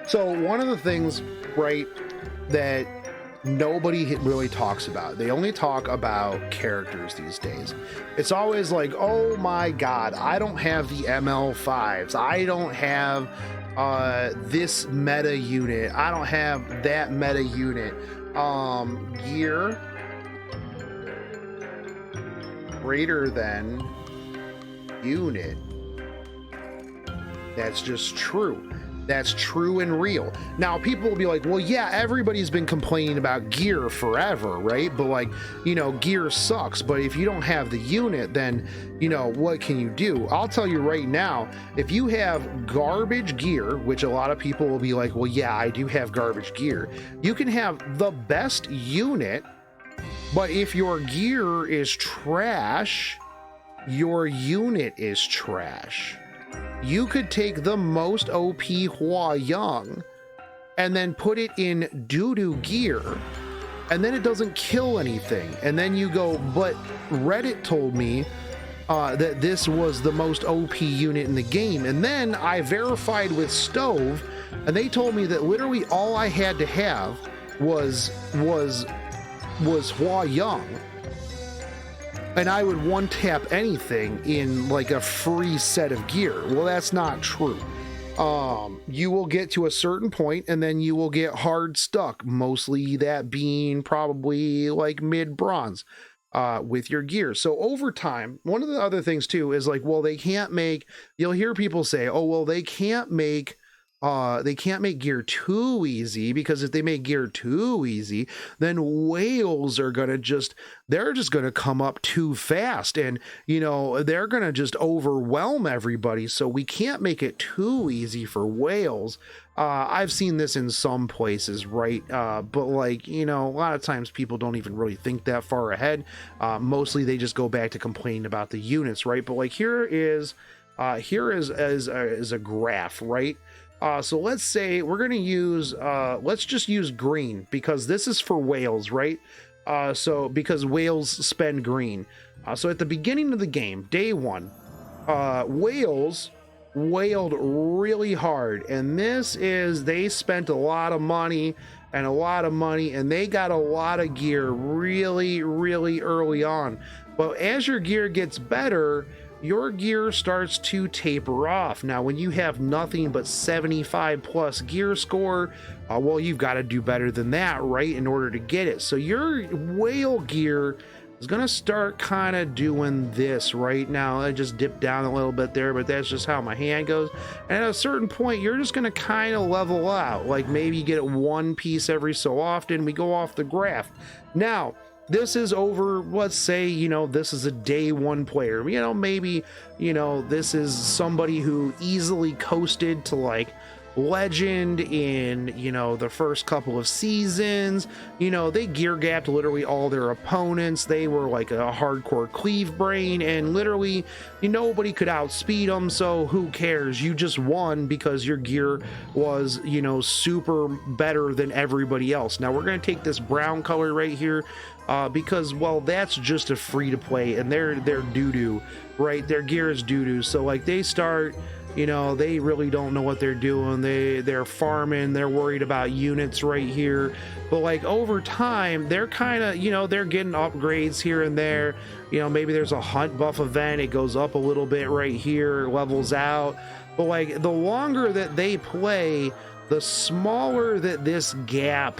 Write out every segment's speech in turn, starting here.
So one of the things, right, that nobody really talks about, they only talk about characters these days. It's always like, oh my God, I don't have the ML5s. I don't have this meta unit. I don't have that meta unit. Gear greater than unit. That's just true. That's true and real. Now, people will be like, well, yeah, everybody's been complaining about gear forever, right? But like, you know, gear sucks. But if you don't have the unit, then, you know, what can you do? I'll tell you right now, if you have garbage gear, which a lot of people will be like, well, yeah, I do have garbage gear. You can have the best unit, but if your gear is trash, your unit is trash. You could take the most OP Hua Young and then put it in doodoo gear, and then it doesn't kill anything. And then you go, but Reddit told me that this was the most OP unit in the game. And then I verified with Stove, and they told me that literally all I had to have was Hua Young. And I would one tap anything in like a free set of gear. Well, that's not true. You will get to a certain point and then you will get hard stuck, mostly that being probably like mid bronze with your gear. So over time, one of the other things too is like, well, they can't make, you'll hear people say, oh, well, they can't make gear too easy, because if they make gear too easy, then whales are gonna they're just gonna come up too fast, and you know, they're gonna just overwhelm everybody. So we can't make it too easy for whales. I've seen this in some places, right? But like, you know, a lot of times people don't even really think that far ahead. Mostly they just go back to complaining about the units, right? But like here is a graph, right? So let's say we're going to use, let's just use green, because this is for whales, right? So because whales spend green. So at the beginning of the game, day one, whales whaled really hard. And they spent a lot of money, and they got a lot of gear really, really early on. But as your gear gets better, your gear starts to taper off. Now, when you have nothing but 75 plus gear score, well, you've got to do better than that, right, in order to get it. So your whale gear is going to start kind of doing this right now. I just dipped down a little bit there, but that's just how my hand goes. And at a certain point, you're just going to kind of level out. Like maybe you get one piece every so often. We go off the graph. Now, this is over, let's say, you know, this is a day one player. You know, maybe, you know, this is somebody who easily coasted to like legend in, you know, the first couple of seasons. You know, they gear gapped literally all their opponents. They were like a hardcore cleave brain, and literally nobody could outspeed them. So who cares? You just won because your gear was, you know, super better than everybody else. Now we're going to take this brown color right here. Because, well, that's just a free to play, and they're doo-doo, right? Their gear is doo-doo. So like they start, you know, they really don't know what they're doing. They're farming, they're worried about units right here. But like over time, they're kind of, you know, they're getting upgrades here and there. You know, maybe there's a hunt buff event, it goes up a little bit right here, levels out. But like the longer that they play, the smaller that this gap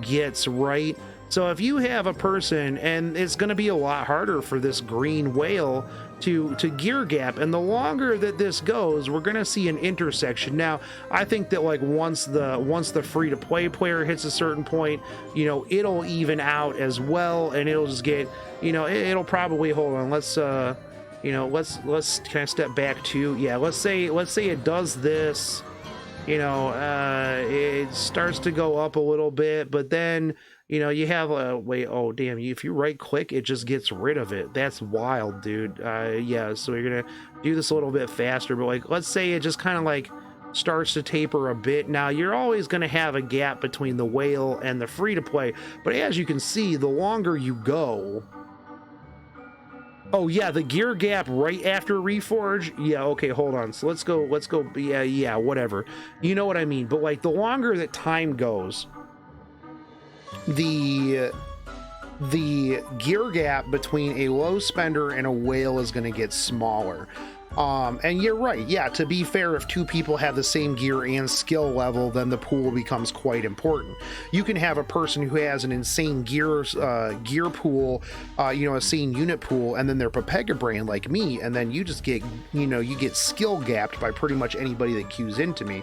gets, right? So if you have a person, and it's going to be a lot harder for this green whale to gear gap, and the longer that this goes, we're going to see an intersection. Now, I think that like once the free to play player hits a certain point, you know, it'll even out as well, and it'll just get, you know, it'll probably, hold on, let's you know, let's kind of step back to, yeah, let's say it does this, you know, it starts to go up a little bit, but then, you know, you have a wait. Oh, damn! If you right click, it just gets rid of it. That's wild, dude. Yeah. So you're gonna do this a little bit faster, but like, let's say it just kind of like starts to taper a bit. Now you're always gonna have a gap between the whale and the free to play, but as you can see, the longer you go, Oh yeah, the gear gap right after reforge. Yeah, okay, hold on. So let's go. Yeah, whatever. You know what I mean. But like the longer that time goes, the gear gap between a low spender and a whale is going to get smaller. And you're right. Yeah, to be fair, if two people have the same gear and skill level, then the pool becomes quite important. You can have a person who has an insane gear pool, a insane unit pool, and then they're Pepega brain like me, and then you just get, you get skill gapped by pretty much anybody that queues into me.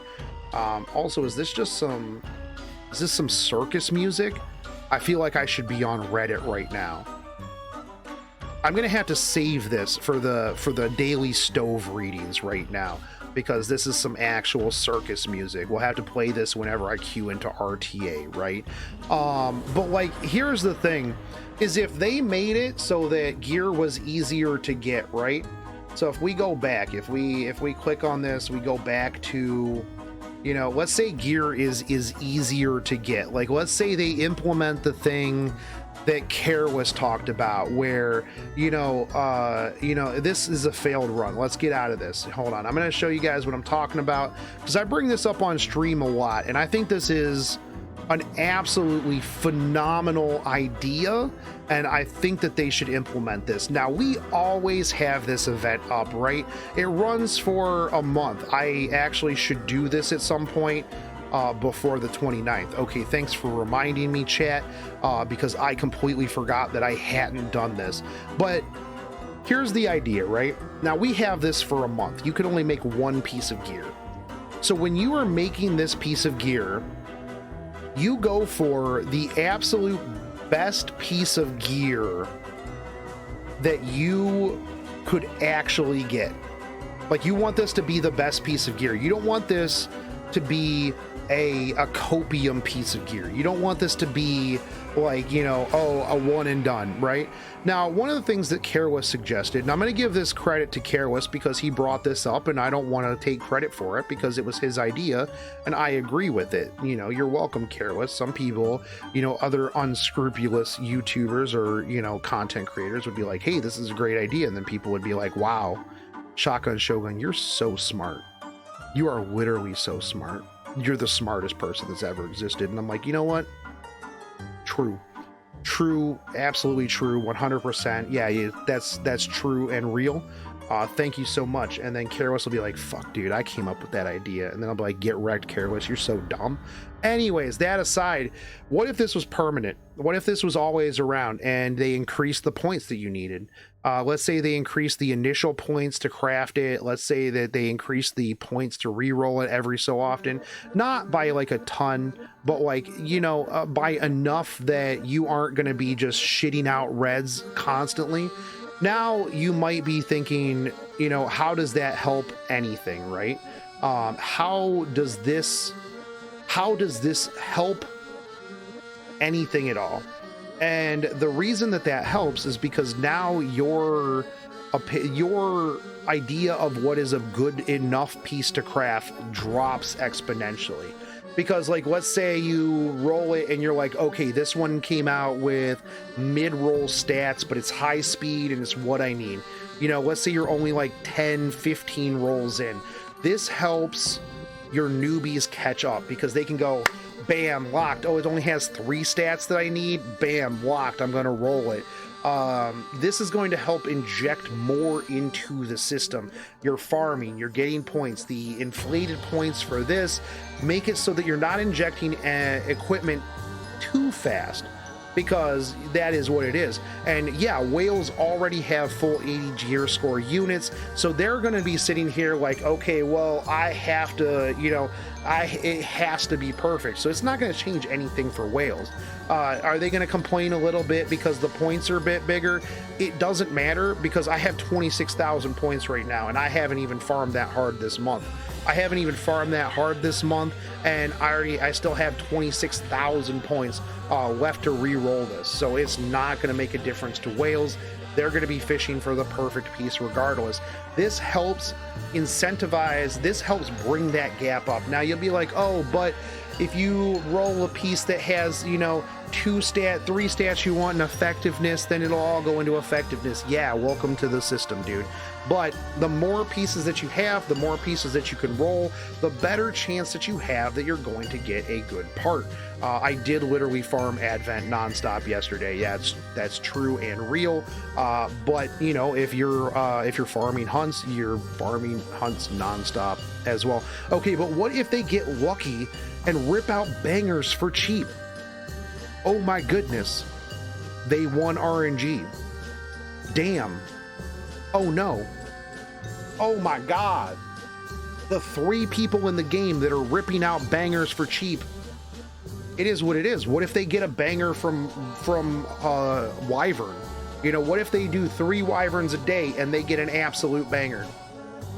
Also, is this some circus music? I feel like I should be on Reddit right now. I'm gonna have to save this for the daily stove readings right now, because this is some actual circus music. We'll have to play this whenever I queue into RTA, right? But like, here's the thing, is if they made it so that gear was easier to get, right? So if we go back, if we click on this, we go back to, let's say gear is easier to get. Like, let's say they implement the thing that Careless talked about, where this is a failed run. Let's get out of this. Hold on, I'm going to show you guys what I'm talking about, because I bring this up on stream a lot, and I think this is an absolutely phenomenal idea, and I think that they should implement this. Now, we always have this event up, right? It runs for a month. I actually should do this at some point before the 29th. Okay, thanks for reminding me, chat, because I completely forgot that I hadn't done this. But here's the idea, right? Now, we have this for a month. You can only make one piece of gear. So when you are making this piece of gear, you go for the absolute best piece of gear that you could actually get. Like, you want this to be the best piece of gear. You don't want this to be a copium piece of gear. You don't want this to be like, a one and done, right? Now, one of the things that Careless suggested, and I'm going to give this credit to Careless because he brought this up, and I don't want to take credit for it because it was his idea, and I agree with it. You're welcome, Careless. Some people, other unscrupulous YouTubers or, content creators would be like, hey, this is a great idea. And then people would be like, wow, Shotgun Shogun, you're so smart. You are literally so smart. You're the smartest person that's ever existed. And I'm like, you know what? True, absolutely true, 100%. Yeah, that's true and real. Thank you so much. And then Careless will be like, fuck, dude, I came up with that idea. And then I'll be like, get wrecked, Careless, you're so dumb. Anyways, that aside, what if this was permanent? What if this was always around and they increased the points that you needed? Let's say they increased the initial points to craft it. Let's say that they increased the points to re-roll it every so often. Not by like a ton, but like, by enough that you aren't going to be just shitting out reds constantly. Now you might be thinking, how does that help anything, right? How does this help anything at all? And the reason that helps is because now your idea of what is a good enough piece to craft drops exponentially. Because, like, let's say you roll it and you're like, okay, this one came out with mid-roll stats, but it's high speed and it's what I need. Let's say you're only like 10, 15 rolls in. This helps your newbies catch up because they can go, bam, locked. Oh, it only has 3 stats that I need. Bam, locked. I'm going to roll it. This is going to help inject more into the system. You're farming, you're getting points. The inflated points for this make it so that you're not injecting equipment too fast, because that is what it is. And yeah, whales already have full 80 gear score units, so they're going to be sitting here like, okay, well, I have to, it has to be perfect. So it's not going to change anything for whales. Are they going to complain a little bit because the points are a bit bigger? It doesn't matter, because I have 26,000 points right now, and I haven't even farmed that hard this month. And I still have 26,000 points left to re-roll this. So it's not going to make a difference to whales. They're going to be fishing for the perfect piece regardless. This helps incentivize, this helps bring that gap up. Now you'll be like, oh, but if you roll a piece that has, three stats you want in effectiveness, then it'll all go into effectiveness. Yeah, welcome to the system, dude. But the more pieces that you have, the more pieces that you can roll, the better chance that you have that you're going to get a good part. I did literally farm Advent nonstop yesterday. Yeah, that's true and real. But you know, if you're farming hunts, you're farming hunts nonstop as well. Okay, but what if they get lucky and rip out bangers for cheap? Oh my goodness, they won RNG. Damn. Oh no. Oh my god. The 3 people in the game that are ripping out bangers for cheap. It is what it is. What if they get a banger from Wyvern? You know, what if they do 3 Wyverns a day and they get an absolute banger?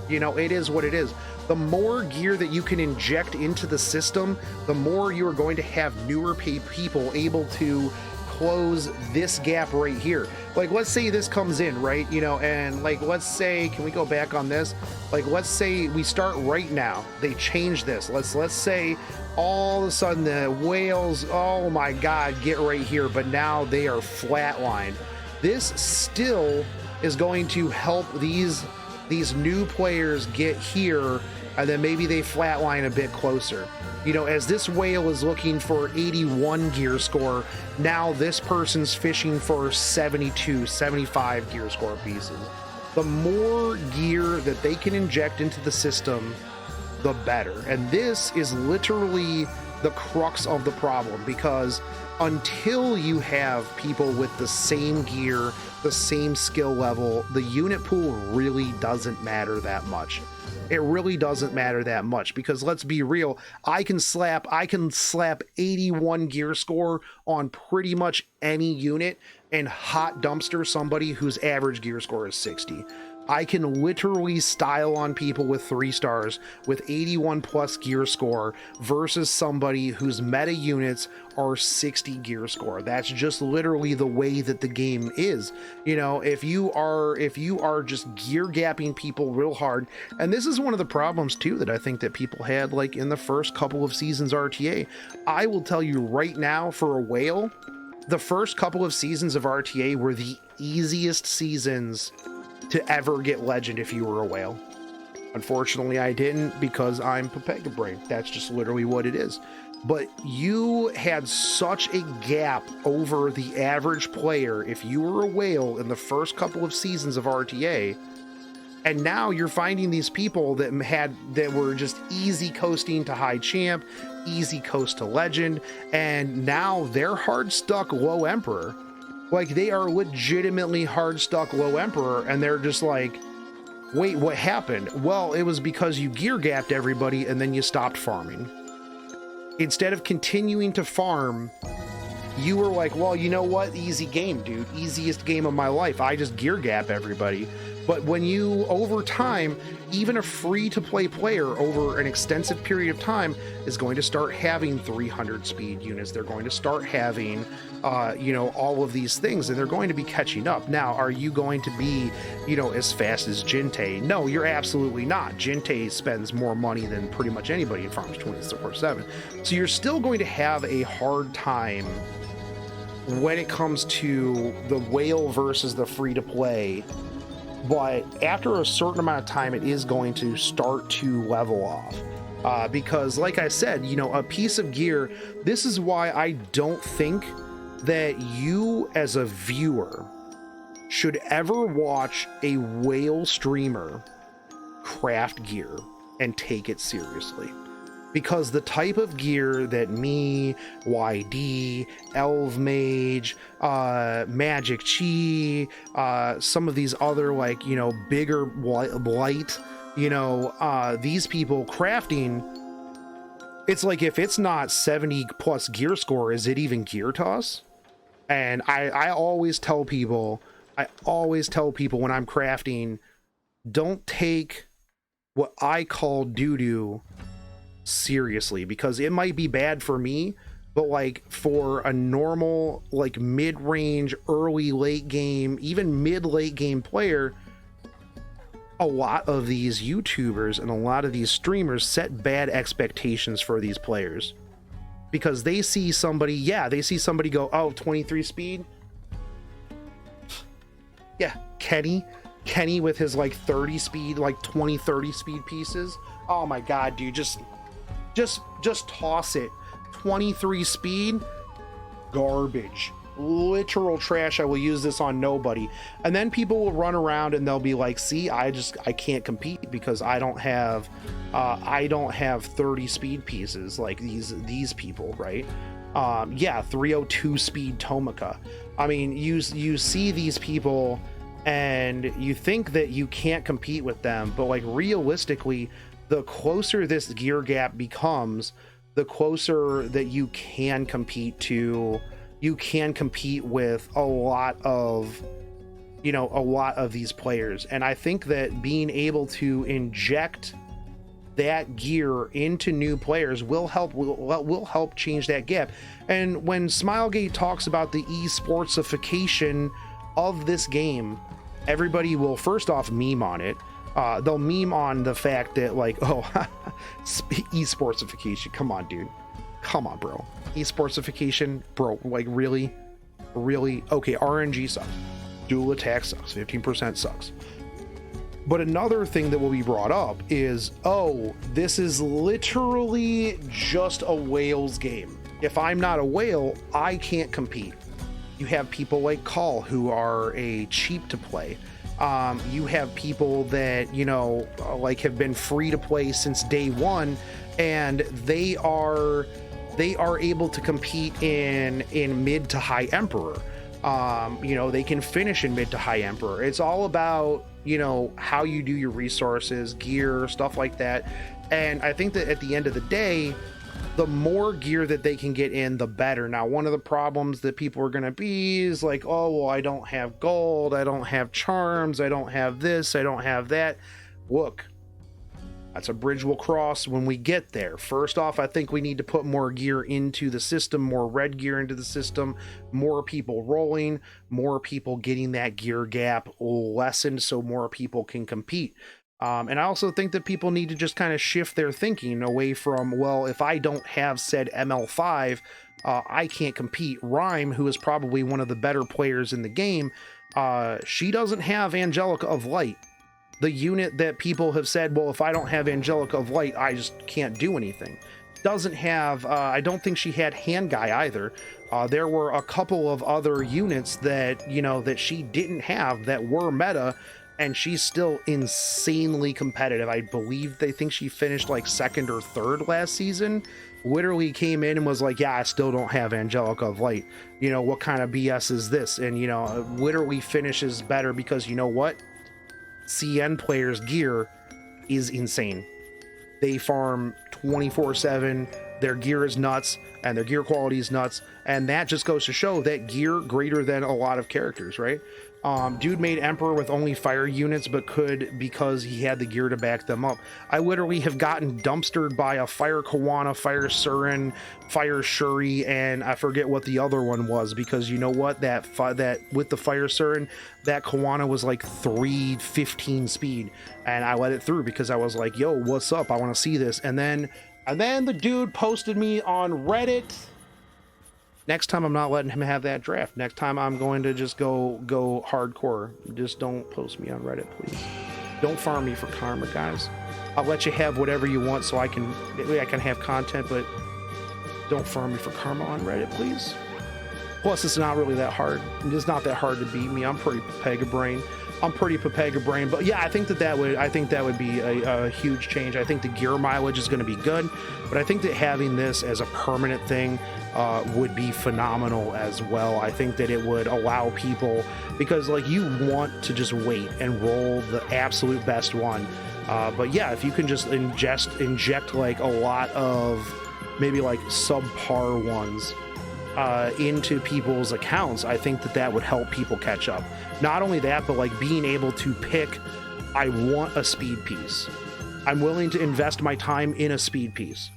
You know, it is what it is. The more gear that you can inject into the system, the more you are going to have newer people able to close this gap right here. Like, let's say this comes in, right? You know, and like, let's say, can we go back on this? Like, let's say we start right now. They change this. Let's say all of a sudden the whales, oh my God, get right here. But now they are flatlined. This still is going to help these new players get here, and then maybe they flatline a bit closer. You know, as this whale is looking for 81 gear score, now this person's fishing for 72, 75 gear score pieces. The more gear that they can inject into the system, the better. And this is literally the crux of the problem, because until you have people with the same gear, the same skill level, the unit pool really doesn't matter that much. It really doesn't matter that much, because let's be real, I can slap 81 gear score on pretty much any unit and hot dumpster somebody whose average gear score is 60. I can literally style on people with 3 stars with 81 plus gear score versus somebody whose meta units are 60 gear score. That's just literally the way that the game is. You know, if you are just gear gapping people real hard, and this is one of the problems too that I think that people had like in the first couple of seasons RTA. I will tell you right now, for a whale, the first couple of seasons of RTA were the easiest seasons to ever get legend if you were a whale. Unfortunately, I didn't, because I'm Pepega Brain. That's just literally what it is. But you had such a gap over the average player if you were a whale in the first couple of seasons of RTA. And now you're finding these people that were just easy coasting to high champ, easy coast to legend, and now they're hard stuck low emperor. Like, they are legitimately hard stuck low emperor, and they're just like, wait, what happened? Well, it was because you gear gapped everybody and then you stopped farming. Instead of continuing to farm, you were like, well, you know what? Easy game, dude. Easiest game of my life. I just gear gap everybody. But when you, over time, even a free-to-play player over an extensive period of time is going to start having 300 speed units. They're going to start having, you know, all of these things, and they're going to be catching up. Now, are you going to be, you know, as fast as Jinte? No, you're absolutely not. Jinte spends more money than pretty much anybody in farms 24/7. So you're still going to have a hard time when it comes to the whale versus the free-to-play. But after a certain amount of time, it is going to start to level off. Because like I said, you know, a piece of gear, this is why I don't think that you as a viewer should ever watch a whale streamer craft gear and take it seriously. Because the type of gear that me, YD, Elv Mage, Magic Chi, some of these other, like, you know, bigger blight, you know, these people crafting, it's like, if it's not 70 plus gear score, is it even gear to us? And I always tell people when I'm crafting, don't take what I call doodoo seriously, because it might be bad for me, but like for a normal, like mid-range, early late game, even mid-late game player, a lot of these YouTubers and a lot of these streamers set bad expectations for these players. because they see somebody, they see somebody go, oh, 23 speed. Yeah, Kenny with his like 30 speed, like 30 speed pieces. Oh my God, dude, just toss it. 23 speed, garbage, literal trash. I will use this on nobody. And then people will run around and they'll be like, see, I can't compete because I don't have 30 speed pieces like these people, right? 302 speed Tomika. I mean, you see these people and you think that you can't compete with them, but like realistically, the closer this gear gap becomes, the closer that you can compete with a lot of these players. And I think that being able to inject that gear into new players will help change that gap. And when Smilegate talks about the esportsification of this game, everybody will first off meme on it. They'll meme on the fact that like, oh, esportsification. Come on, dude. Come on, bro. Esportsification, bro. Like, really? Okay, RNG sucks. Dual attack sucks. 15% sucks. But another thing that will be brought up is, oh, this is literally just a whales game. If I'm not a whale, I can't compete. You have people like Call who are cheap to play. You have people that, like have been free to play since day one, and they are able to compete in mid to high Emperor. They can finish in mid to high Emperor. It's all about, how you do your resources, gear, stuff like that. And I think that at the end of the day, the more gear that they can get in, the better. Now, one of the problems that people are going to be is like, oh, well, I don't have gold, I don't have charms, I don't have this, I don't have that. Look, that's a bridge we'll cross when we get there. First off, I think we need to put more gear into the system, more red gear into the system, more people rolling, more people getting that gear gap lessened so more people can compete. And I also think that people need to just kind of shift their thinking away from, well, if I don't have said ML5, I can't compete. Rhyme, who is probably one of the better players in the game, she doesn't have Angelica of Light. The unit that people have said, well, if I don't have Angelica of Light, I just can't do anything. Doesn't have, I don't think she had Hand Guy either. There were a couple of other units that, that she didn't have that were meta, and she's still insanely competitive. I believe they think she finished like second or third last season. Literally came in and was like, yeah, I still don't have Angelica of Light. What kind of BS is this? And, literally finishes better because you know what? CN players' gear is insane. They farm 24/7. Their gear is nuts, and their gear quality is nuts. And that just goes to show that gear greater than a lot of characters, right? Dude made Emperor with only fire units, but could because he had the gear to back them up. I literally have gotten dumpstered by a Fire Kawana, Fire Surin, Fire Shuri, and I forget what the other one was, because you know what? That with the Fire Surin, that Kawana was like 315 speed, and I let it through because I was like, yo, what's up? I want to see this. And then the dude posted me on Reddit. Next time I'm not letting him have that draft. Next time I'm going to just go hardcore. Just don't post me on Reddit, please. Don't farm me for karma, guys. I'll let you have whatever you want so I can have content, but don't farm me for karma on Reddit, please. Plus, it's not really that hard. It's not that hard to beat me. I'm pretty Papega brain. But yeah, I think that would be a huge change. I think the gear mileage is going to be good, but I think that having this as a permanent thing would be phenomenal as well. I think that it would allow people, because like you want to just wait and roll the absolute best one. But yeah, if you can just inject like a lot of maybe like subpar ones into people's accounts, I think that would help people catch up. Not only that, but like being able to pick, I want a speed piece. I'm willing to invest my time in a speed piece.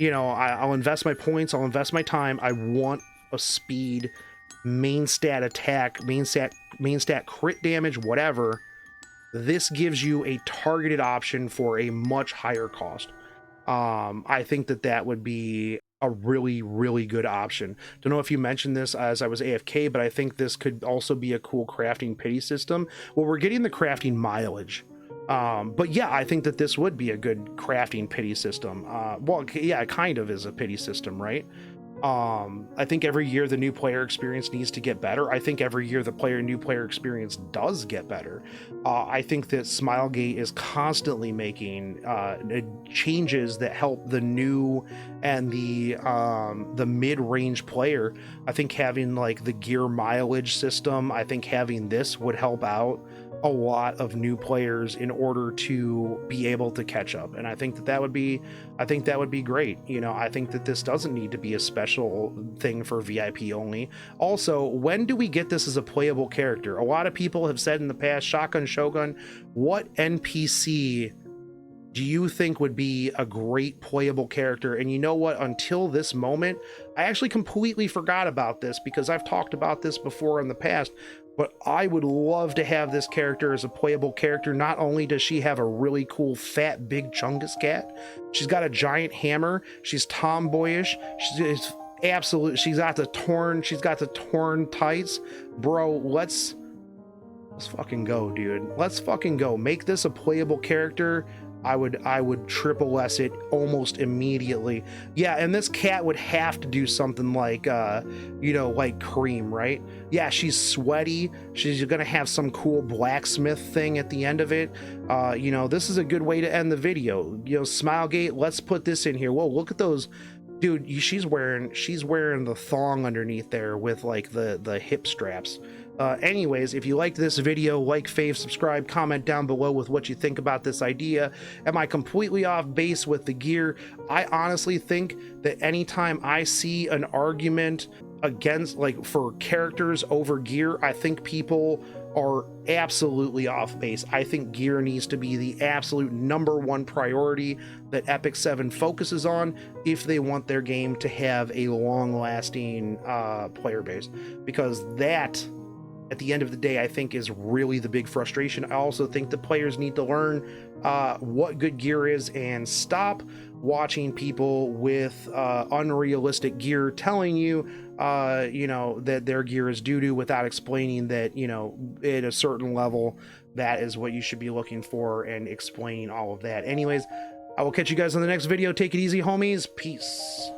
I'll invest my points, I'll invest my time. I want a speed, main stat attack, main stat crit damage, whatever. This gives you a targeted option for a much higher cost. I think that would be a really, really good option. Don't know if you mentioned this as I was AFK, but I think this could also be a cool crafting pity system. Well, we're getting the crafting mileage. But yeah, I think that this would be a good crafting pity system. Well, yeah, it kind of is a pity system, right? I think every year the new player experience needs to get better. I think every year the new player experience does get better. I think that Smilegate is constantly making changes that help the new and the mid-range player. I think having like the gear mileage system, I think having this would help out a lot of new players in order to be able to catch up. And I think that would be great. You know, I think that this doesn't need to be a special thing for VIP only. Also, when do we get this as a playable character? A lot of people have said in the past, Shotgun Shogun, what NPC do you think would be a great playable character? And you know what? Until this moment, I actually completely forgot about this because I've talked about this before in the past, but I would love to have this character as a playable character. Not only does she have a really cool, fat, big Chungus cat, she's got a giant hammer. She's tomboyish. She's absolute. She's got the torn tights. Bro, let's fucking go, dude. Let's fucking go. Make this a playable character. I would triple S it almost immediately. Yeah, and this cat would have to do something like you know, like Cream, right? Yeah, she's sweaty. She's gonna have some cool blacksmith thing at the end of it. You know, this is a good way to end the video. You know, Smilegate, let's put this in here. Whoa, look at those. Dude, she's wearing the thong underneath there with like the hip straps. Anyways, if you liked this video, like, fave, subscribe, comment down below with what you think about this idea. Am I completely off base with the gear? I honestly think that anytime I see an argument against, like, for characters over gear, I think people are absolutely off base. I think gear needs to be the absolute #1 priority that Epic 7 focuses on if they want their game to have a long-lasting player base, because that, at the end of the day, I think is really the big frustration. I also think the players need to learn what good gear is and stop watching people with unrealistic gear telling you, you know, that their gear is doo-doo without explaining that, you know, at a certain level, that is what you should be looking for, and explaining all of that. Anyways, I will catch you guys on the next video. Take it easy, homies. Peace.